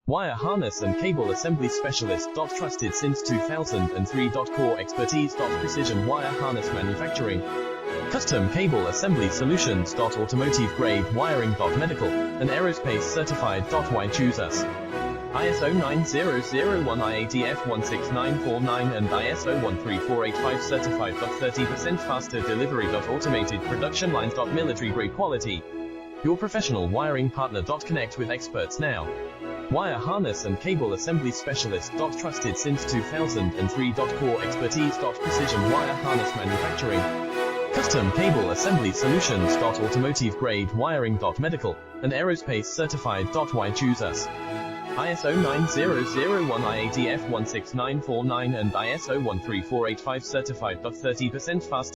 Wire harness and cable assembly specialist. Trusted since 2003. Core expertise. Precision wire harness manufacturing. Custom cable assembly solutions. Automotive grade wiring. Medical and aerospace certified. Why choose us? ISO 9001 IATF 16949 and ISO 13485 certified. 30% faster delivery. Automated production lines. Military grade quality. Your professional wiring partner. Connect with experts now. Wire harness and cable assembly specialist. Trusted since 2003. Core expertise. Precision wire harness manufacturing. Custom cable assembly solutions. Automotive grade wiring. Medical and aerospace certified. Why choose us? ISO 9001 IATF 16949 and ISO 13485 certified. 30% faster